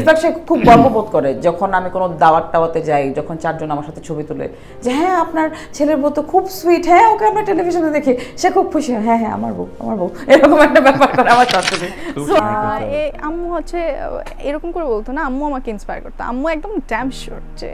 In fact সে খুব গর্ববোধ করে যখন আমি কোনো দাওয়াতে যাই, যখন চারজন আমার সাথে ছবি তুলে যে হ্যাঁ আপনার ছেলের বউ তো খুব সুইট, হ্যাঁ ওকে আমরা টেলিভিশনে দেখি, সে খুব খুশি, হ্যাঁ হ্যাঁ আমার বউ এরকম একটা ব্যাপার করে আমার শাশুড়ি। আম্মু হচ্ছে এরকম করে বলতো না, আম্মু আমাকে ইন্সপায়ার করতো। আম্মু একদম ড্যাম শিওর যে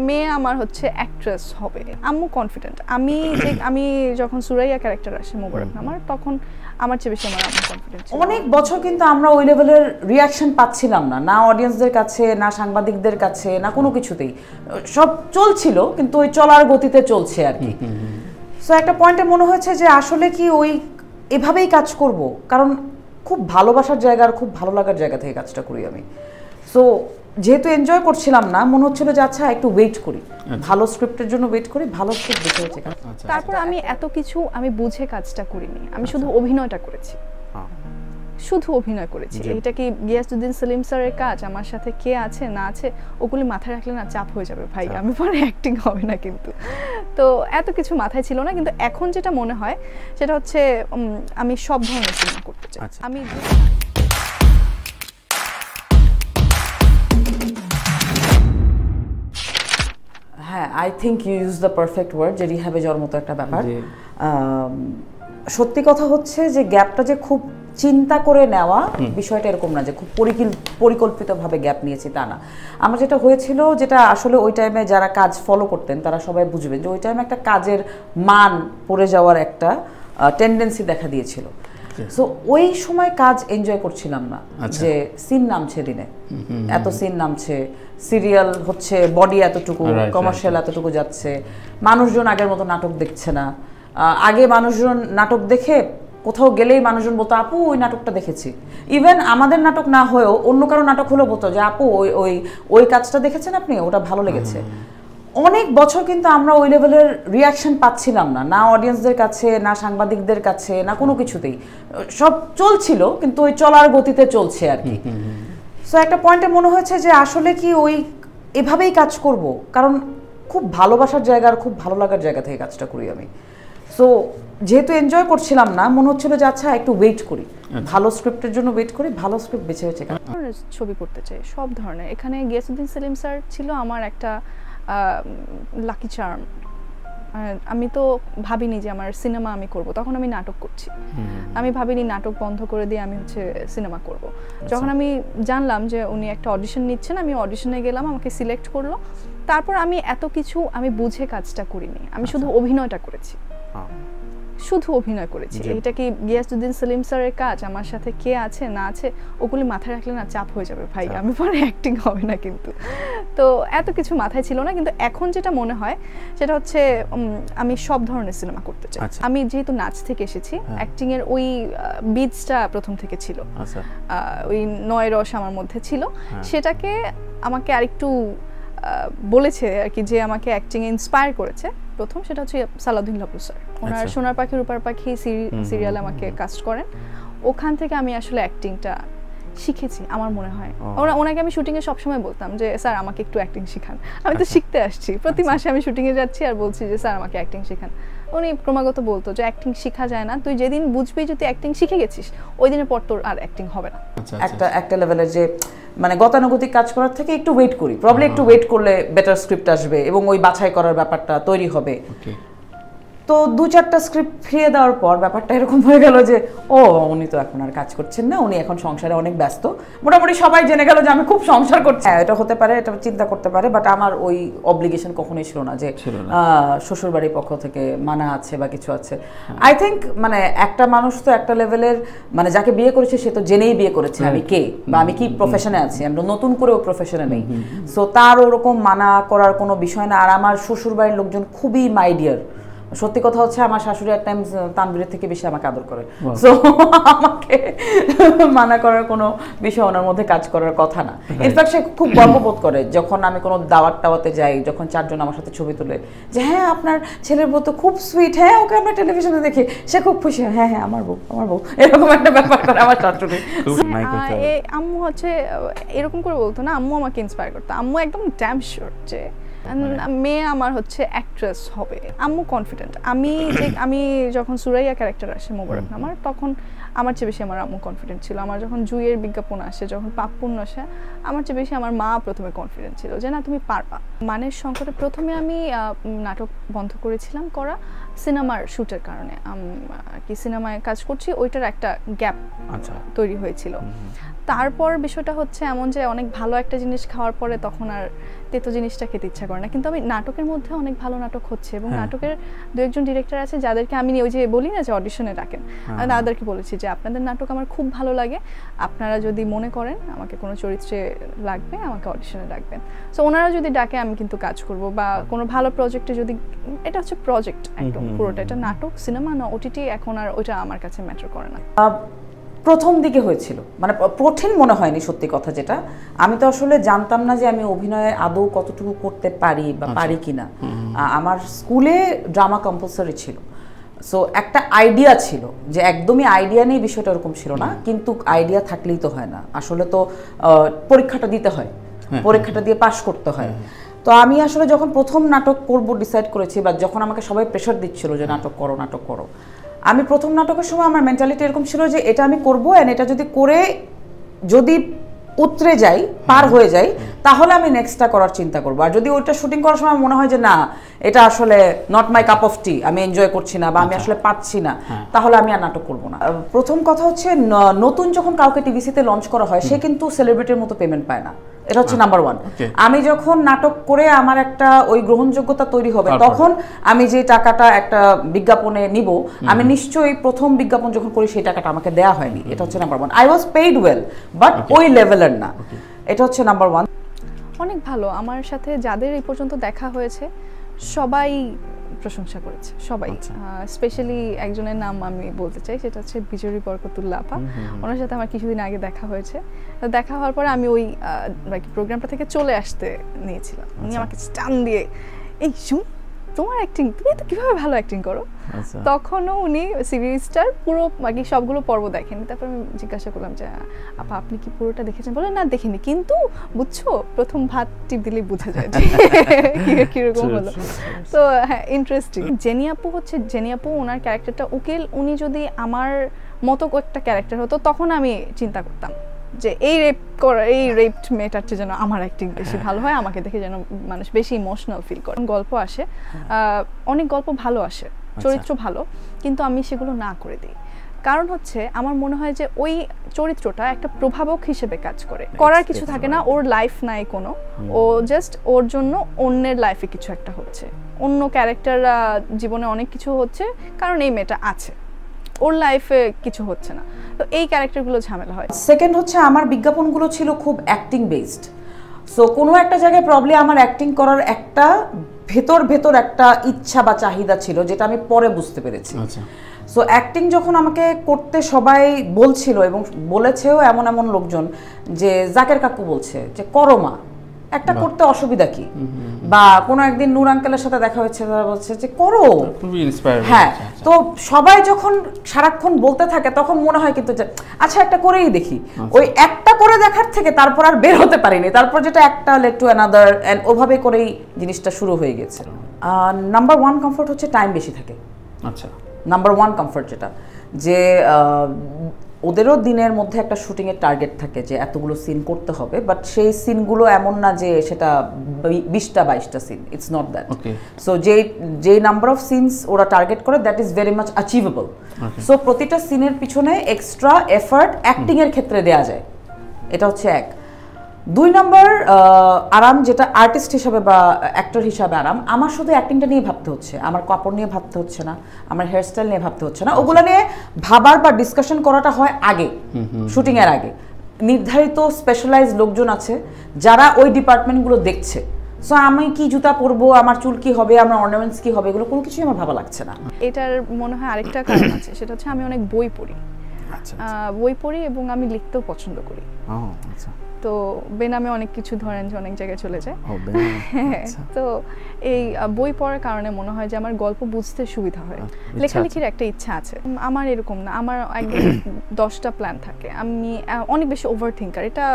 মেয়ে আমার হচ্ছে অ্যাক্ট্রেস হবে। আম্মু কনফিডেন্ট। আমি যখন সুরাইয়া ক্যারেক্টার আসে মোবারকনামার, তখন আমার চেয়ে বেশি আমার আম্মু কনফিডেন্ট ছিল। অনেক বছর কিন্তু আমরা ওই লেভেলের রিয়াকশন পাচ্ছিলাম না অডিয়েন্সদের কাছে, না সাংবাদিকদের কাছে, না কোনো কিছুতেই। সব চলছিল কিন্তু ওই চলার গতিতে চলছে আর কি। সো একটা পয়েন্টে মনে হয়েছে যে আসলে কি ওই এভাবেই কাজ করব, কারণ খুব ভালোবাসার জায়গা আর খুব ভালো লাগার জায়গা থেকে কাজটা করি আমি। সো যেহেতু এনজয় করছিলাম না, মনে হচ্ছিল যে আচ্ছা একটু ওয়েট করি, ভালো স্ক্রিপ্টের জন্য ওয়েট করি, ভালো স্ক্রিপ্ট দেখে হচ্ছে। তারপর আমি এত কিছু আমি বুঝে কাজটা করিনি, আমি শুধু অভিনয়টা করেছি, শুধু অভিনয় করেছি। এটা কি গিয়াসউদ্দিন সেলিম স্যারের কাজ? আমার সাথে কে আছে না আছে ওগুলি মাথায় রাখলে না চাপ হয়ে যাবে ভাই, আমি পরে অ্যাক্টিং হবে না কিন্তু। তো এত কিছু মাথায় ছিল না, কিন্তু এখন যেটা মনে হয় সেটা হচ্ছে আমি সব ধরনের সিনেমা করতে চাই। আমি হ্যাঁ, I think you use the perfect word, যে রিহ্যাবে যাওয়ার মতো একটা ব্যাপার। সত্যি কথা হচ্ছে যে গ্যাপটা যে খুব চিন্তা করে নেওয়া বিষয়টা এরকম না যে খুব পরিকল্পিতভাবে গ্যাপ নিয়েছি, তা না। আমার যেটা হয়েছিল, যেটা আসলে ওই টাইমে যারা কাজ ফলো করতেন তারা সবাই বুঝবেন যে ওই টাইমে একটা কাজের মান পড়ে যাওয়ার একটা টেন্ডেন্সি দেখা দিয়েছিল। সো ওই সময় কাজ এনজয় করছিলাম না, যে সিন নামছে দিনে, এত সিন নামছে, সিরিয়াল হচ্ছে, বডি এতটুকু, কমার্শিয়াল এতটুকু যাচ্ছে, মানুষজন আগের মতো নাটক দেখছে না। আগে মানুষজন নাটক দেখে কোথাও গেলেই মানুষজন বলতো আপু ওই নাটকটা দেখেছি। ইভেন আমাদের নাটক না হয়েও অন্য কারো নাটক হলেও বলতো যে আপু ওই কাজটা দেখেছেন আপনি, ওটা ভালো লেগেছে। অনেক বছর কিন্তু আমরা ওই লেভেলের রিয়াকশন পাচ্ছিলাম না অডিয়েন্সদের কাছে, না সাংবাদিকদের কাছে, না কোনো কিছুতেই। সব চলছিল কিন্তু ওই চলার গতিতে চলছে আর কি। সো একটা পয়েন্টে মনে হয়েছে যে আসলে কি ওই এভাবেই কাজ করব, কারণ খুব ভালোবাসার জায়গা আর খুব ভালো লাগার জায়গা থেকে কাজটা করি আমি। সো যেহেতু এনজয় করছিলাম না, মনে হচ্ছিল যে আচ্ছা একটু ওয়েট করি, ভালো স্ক্রিপ্টের জন্য ওয়েট করি, ভালো স্ক্রিপ্ট বেছে বেছে ছবি করতে চাই, সব ধরনের। এখানে গিয়াসউদ্দিন সেলিম স্যার ছিল আমার একটা লাকি চার্ম। আমি তো ভাবিনি যে আমার সিনেমা আমি করব, তখন আমি নাটক করছি। আমি ভাবিনি নাটক বন্ধ করে দিয়ে আমি হচ্ছে সিনেমা করব। যখন আমি জানলাম যে উনি একটা অডিশন নিচ্ছেন, আমি অডিশনে গেলাম, আমাকে সিলেক্ট করলো। তারপর আমি এত কিছু আমি বুঝে কাজটা করিনি, আমি শুধু অভিনয়টা করেছি, শুধু অভিনয় করেছি। এটা কি গিয়াসউদ্দিন সেলিম স্যারের কাজ? আমার সাথে কে আছে না আছে ওগুলি মাথায় রাখলে না চাপ হয়ে যাবে ভাই, আমি পরে অ্যাক্টিং হবে না কিন্তু। তো এত কিছু মাথায় ছিল না, কিন্তু এখন যেটা মনে হয় সেটা হচ্ছে আমি সব ধরনের সিনেমা করতে চাই। আমি যেহেতু নাচ থেকে এসেছি, অ্যাক্টিং এর ওই বীজটা প্রথম থেকে ছিল, ওই নয় রস আমার মধ্যে ছিল। সেটাকে আমাকে আরেকটু বলেছে আর কি, যে আমাকে অ্যাক্টিং ইন্সপায়ার করেছে প্রথম, সেটা হচ্ছে সালাউদ্দিন লাবলু স্যার। ওনার সোনার পাখি রূপার পাখি সিরিয়ালে আমাকে কাস্ট করেন। ওখান থেকে আমি আসলে অ্যাক্টিংটা শিখেছি আমার মনে হয়। ওনাকে আমি শুটিংয়ে সবসময় বলতাম যে স্যার আমাকে একটু অ্যাক্টিং শেখান, আমি তো শিখতে আসছি। প্রতি মাসে আমি শুটিংয়ে যাচ্ছি আর বলছি যে স্যার আমাকে অ্যাক্টিং শেখান। উনি ক্রমাগত বলতো যে অ্যাক্টিং শেখা যায় না, তুই যেদিন বুঝবি যে তুই অ্যাক্টিং শিখে গেছিস ওই দিনের পর তোর আর অ্যাক্টিং হবে না। একটা লেভেলের যে মানে গতানুগতিক কাজ করার থেকে একটু ওয়েট করি, প্রবলেম একটু ওয়েট করলে বেটার স্ক্রিপ্ট আসবে এবং ওই বাছাই করার ব্যাপারটা তৈরি হবে। তো দু চারটা স্ক্রিপ্ট ফিরিয়ে দেওয়ার পর ব্যাপারটা এরকম হয়ে গেল যে ও উনি তো এখন আর কাজ করছেন না, উনি এখন সংসারে অনেক ব্যস্ত। মোটামুটি সবাই জেনে গেল যে আমি খুব সংসার করছি। হ্যাঁ, এটা হতে পারে, এটা চিন্তা করতে পারে, বাট আমার ওই অব্লিগেশন কখনোই ছিল না যে শ্বশুরবাড়ির পক্ষ থেকে মানা আছে বা কিছু আছে। আই থিঙ্ক মানে একটা মানুষ তো একটা লেভেলের, মানে যাকে বিয়ে করেছে সে তো জেনেই বিয়ে করেছে আমি কে বা আমি কি প্রফেশনে আছি, আমরা নতুন করে ও প্রফেশনে নেই। সো তার ওরকম মানা করার কোনো বিষয় না। আর আমার শ্বশুরবাড়ির লোকজন খুবই মাই ডিয়ার। সত্যি কথা হচ্ছে আমার শাশুড়ি এক টাইম তানবীরের থেকে বেশি আমাকে আদর করে। সো আমাকে মানা করার কোনো বিষয় ওনার মধ্যে কাজ করার কথা না। ইনফ্যাক্ট সে খুব গর্ববোধ করে যখন আমি কোনো দাওয়াতে যাই, যখন চারজন আমার সাথে ছবি তুলে যে হ্যাঁ আপনার ছেলের বউ তো খুব সুইট, হ্যাঁ ওকে আমরা টেলিভিশনে দেখি, সে খুব খুশি, হ্যাঁ হ্যাঁ আমার বউ এরকম একটা ব্যাপার করে আমার শাশুড়ি। আম্মু হচ্ছে এরকম করে বলতো না, আম্মু আমাকে ইন্সপায়ার করতো। আম্মু একদম ড্যাম শিওর যে মেয়ে আমার হচ্ছে অ্যাক্ট্রেস হবে। আম্মু কনফিডেন্ট। আমি যখন সুরাইয়া ক্যারেক্টার আসে মোবারক নামার, তখন আমার চেয়ে বেশি আমার আম্মু কনফিডেন্ট ছিল। আমার যখন জুইয়ের বিজ্ঞাপন আসে, যখন পাপ্পুন্ন আসে, আমার চেয়ে বেশি আমার মা প্রথমে কনফিডেন্ট ছিল যে না তুমি পারবা। মানের সংকটে প্রথমে আমি নাটক বন্ধ করেছিলাম করা সিনেমার শ্যুটের কারণে। কি সিনেমায় কাজ করছি, ওইটার একটা গ্যাপ তৈরি হয়েছিল। তারপর বিষয়টা হচ্ছে এমন যে অনেক ভালো একটা জিনিস খাওয়ার পরে তখন আর তেতো জিনিসটা খেতে ইচ্ছা করে না। কিন্তু আমি নাটকের মধ্যে অনেক ভালো নাটক হচ্ছে এবং নাটকের দু একজন ডিরেক্টর আছে যাদেরকে আমি ওই যে বলি না যে অডিশনে ডাকেন, আমি তাদেরকে বলেছি যে আপনাদের নাটক আমার খুব ভালো লাগে, আপনারা যদি মনে করেন আমাকে কোনো চরিত্রে লাগবে আমাকে অডিশনে ডাকবেন। সো ওনারা যদি ডাকে আমি কিন্তু কাজ করব, বা কোনো ভালো প্রজেক্টে যদি, এটা হচ্ছে প্রজেক্ট একদম পুরোটা, এটা নাটক সিনেমা না ওটিটি, এখন আর ওইটা আমার কাছে ম্যাটার করে না। প্রথম দিকে হয়েছিল, মানে কঠিন মনে হয়নি সত্যি কথা যেটা। আমি তো আসলে জানতাম না যে আমি অভিনয়ে আদৌ কতটুকু করতে পারি বা পারি কিনা। আমার স্কুলে ড্রামা কম্পালসারি ছিল, সো একটা আইডিয়া ছিল যে একদমই আইডিয়া নেই বিষয়টা ওরকম ছিল না, কিন্তু আইডিয়া থাকলেই তো হয় না, আসলে তো পরীক্ষাটা দিতে হয়, পরীক্ষাটা দিয়ে পাশ করতে হয়। তো আমি আসলে যখন প্রথম নাটক করব ডিসাইড করেছি, বা যখন আমাকে সবাই প্রেশার দিচ্ছিল যে নাটক করো নাটক করো, আমি প্রথম নাটকের সময় আমার মেন্টালিটি এরকম ছিল যে এটা আমি করবো, এন্ড এটা যদি করে যদি উতরে যাই, পার হয়ে যাই, তাহলে আমি নেক্সটটা করার চিন্তা করবো। আর যদি ওইটা শুটিং করার সময় মনে হয় যে না এটা আসলে নট মাই কাপ অফ টি, আমি এনজয় করছি না বা আমি আসলে পাচ্ছি না, তাহলে আমি আর নাটক করবো না। প্রথম কথা হচ্ছে নতুন যখন কাউকে টিভিসিতে লঞ্চ করা হয়, সে কিন্তু সেলিব্রিটির মতো পেমেন্ট পায় না, এটা হচ্ছে নাম্বার ওয়ান। আমি যখন নাটক করে আমার একটা ওই গ্রহণযোগ্যতা তৈরি হবে, তখন আমি যে টাকাটা একটা বিজ্ঞাপনে নিব, আমি নিশ্চয়ই প্রথম বিজ্ঞাপন যখন করি সেই টাকাটা আমাকে দেয়া হয়নি, এটা হচ্ছে number one. I was paid well, but ওই লেভেলের না, এটা হচ্ছে নাম্বার ওয়ান। অনেক ভালো, আমার সাথে যাদের এই পর্যন্ত দেখা হয়েছে সবাই প্রশংসা করেছে, সবাই। স্পেশালি একজনের নাম আমি বলতে চাই, সেটা হচ্ছে বিজয়ী বরকতুল্লাহ আপা। ওনার সাথে আমার কিছুদিন আগে দেখা হয়েছে। দেখা হওয়ার পরে আমি ওই প্রোগ্রামটা থেকে চলে আসতে নিয়েছিলাম। উনি আমাকে টান দিয়ে, এই শুন তোমার অ্যাক্টিং, তুমি তো কিভাবে ভালো অ্যাক্টিং করো। তখনও উনি সিরিজটার পুরো বাকি সবগুলো পর্ব দেখেনি। তারপর আমি জিজ্ঞাসা করলাম যে আপা আপনি কি পুরোটা দেখেছেন? বলে না দেখিনি, কিন্তু বুঝছো প্রথম ভাত টিপ দিলেই বোঝা যায় কিরকম হলো। তো হ্যাঁ, ইন্টারেস্টিং। জেনি আপু ওনার ক্যারেক্টারটা উকিল, উনি যদি আমার মতো একটা ক্যারেক্টার হতো তখন আমি চিন্তা করতাম যে এই রেপড মেয়েটার চেয়ে যেন আমার অ্যাক্টিং বেশি ভালো হয়, আমাকে দেখে যেন মানুষ বেশি ইমোশনাল ফিল করে। গল্প আসে, অনেক গল্প ভালো আসে, চরিত্র ভালো, কিন্তু আমি সেগুলো না করে দিই। কারণ হচ্ছে আমার মনে হয় যে ওই চরিত্রটা একটা প্রভাবক হিসেবে কাজ করে, করার কিছু থাকে না, ওর লাইফ নাই কোনো, ও জাস্ট ওর জন্য অন্যের লাইফে কিছু একটা হচ্ছে, অন্য ক্যারেক্টাররা জীবনে অনেক কিছু হচ্ছে কারণ এই মেয়েটা আছে, ওর লাইফে কিছু হচ্ছে না। তো এই ক্যারেক্টারগুলো ঝামেলা হয়। সেকেন্ড হচ্ছে আমার বিজ্ঞাপনগুলো ছিল খুব অ্যাক্টিং বেসড, সো কোনো একটা জায়গায় প্রবলেম আমার অ্যাক্টিং করার একটা ভেতর একটা ইচ্ছা বা চাহিদা ছিল, যেটা আমি পরে বুঝতে পেরেছি। সো অ্যাক্টিং যখন আমাকে করতে সবাই বলছিল এবং বলেছেও এমন লোকজন, যে জাকের কাকু বলছে যে করো মা, একটা করতে অসুবিধা কি, বা কোনো একদিন নূর আঙ্কেলের সাথে দেখা হয়েছে, তারা বলছে যে করো। হ্যাঁ, তো সবাই যখন সারাক্ষণ বলতে থাকে তখন মনে হয় কিন্তু যে আচ্ছা একটা করেই দেখি। ওই একটা করে দেখার থেকে তারপর আর বের হতে পারিনি, তারপর যেটা একটা লেড টু অ্যানাদার, এন্ড ওভাবে করেই জিনিসটা শুরু হয়ে গেছে। নাম্বার ওয়ান কমফোর্ট হচ্ছে টাইম বেশি থাকে। আচ্ছা, নাম্বার ওয়ান কমফোর্ট যেটা, যে ওদেরও দিনের মধ্যে একটা শুটিংয়ের টার্গেট থাকে যে এতগুলো সিন করতে হবে, বাট সেই সিনগুলো এমন না যে সেটা 20টা 22টা scene, it's not that. So যে নাম্বার অফ সিনস ওরা টার্গেট করে, that is very much achievable. So প্রতিটা সিনের পিছনে এক্সট্রা এফার্ট অ্যাক্টিংয়ের ক্ষেত্রে দেওয়া যায়, এটা হচ্ছে এক। 2 নম্বর আরাম, যেটা আর্টিস্ট হিসাবে বা অ্যাক্টর হিসাবে আরাম, আমার শুধু অ্যাক্টিংটা নিয়ে ভাবতে হচ্ছে, আমার কাপড় নিয়ে ভাবতে হচ্ছে না, আমার হেয়ারস্টাইল নিয়ে ভাবতে হচ্ছে না, ওগুলো নিয়ে ভাবার বা ডিসকাশন করাটা হয় আগে, শুটিংয়ের আগে। নির্ধারিত স্পেশালাইজ লোকজন আছে যারা ওই ডিপার্টমেন্টগুলো দেখছে। সো আমি কি জুতা পরবো, আমার চুল কি হবে, আমার অর্নামেন্টস কি হবে, এগুলো কোনো কিছুই আমার ভাবা লাগছে না। এটার মনে হয় আরেকটা কারণ আছে, সেটা হচ্ছে আমি অনেক বই পড়ি। বই পড়ি এবং আমি লিখতেও পছন্দ করি। তো বেনামে অনেক কিছু ধরেন যে অনেক জায়গায় চলে যায়। তো এই বই পড়ার কারণে মনে হয় যে আমার গল্প বুঝতে সুবিধা হয়। লেখালেখির একটা ইচ্ছা আছে, আমার এরকম না, আমার একদম 10টা প্ল্যান থাকে, আমি অনেক বেশি ওভার থিঙ্কার। এটা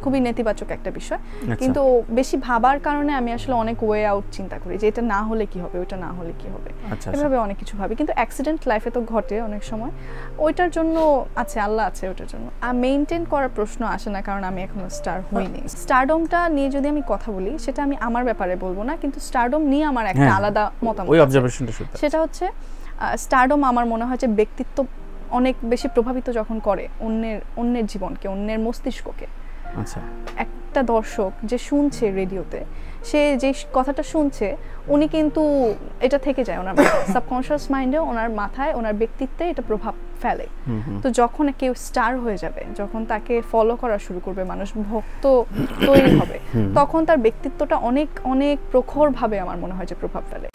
খুবই নেতিবাচক একটা বিষয়। কিন্তু বেশি ভাবার কারণে আমি আসলে অনেক ওয়ে আউট চিন্তা করি যে এটা না হলে কি হবে, ওইটা না হলে কি হবে, এভাবে অনেক কিছু ভাবি। কিন্তু অ্যাক্সিডেন্ট লাইফে তো ঘটে অনেক সময়, ওইটার জন্য আছে আল্লাহ আছে ওইটার জন্য। আর মেইনটেইন করার প্রশ্ন আসে না, কারণ আমি এখনো স্টার হইনি। স্টারডমটা নিয়ে যদি আমি কথা বলি, সেটা আমি আমার ব্যাপারে বলবো না, কিন্তু স্টারডম নিয়ে আমার একটা আলাদা মতামত আছে। সেটা হচ্ছে স্টারডম আমার মনে হয় যে ব্যক্তিত্ব অনেক বেশি প্রভাবিত যখন করে অন্যের জীবনকে, অন্যের মস্তিষ্ককে। আচ্ছা, একটা দর্শক যে শুনছে রেডিওতে, সে যে কথাটা শুনছে, উনি কিন্তু এটা থেকে যায় ওনার সাবকনশিয়াস মাইন্ডে, ওনার মাথায়, ওনার ব্যক্তিত্বে এটা প্রভাব ফেলে। তো যখন কেউ স্টার হয়ে যাবে, যখন তাকে ফলো করা শুরু করবে মানুষ, ভক্ত তৈরি হবে, তখন তার ব্যক্তিত্বটা অনেক অনেক প্রখরভাবে আমার মনে হয় যে প্রভাব ফেলে।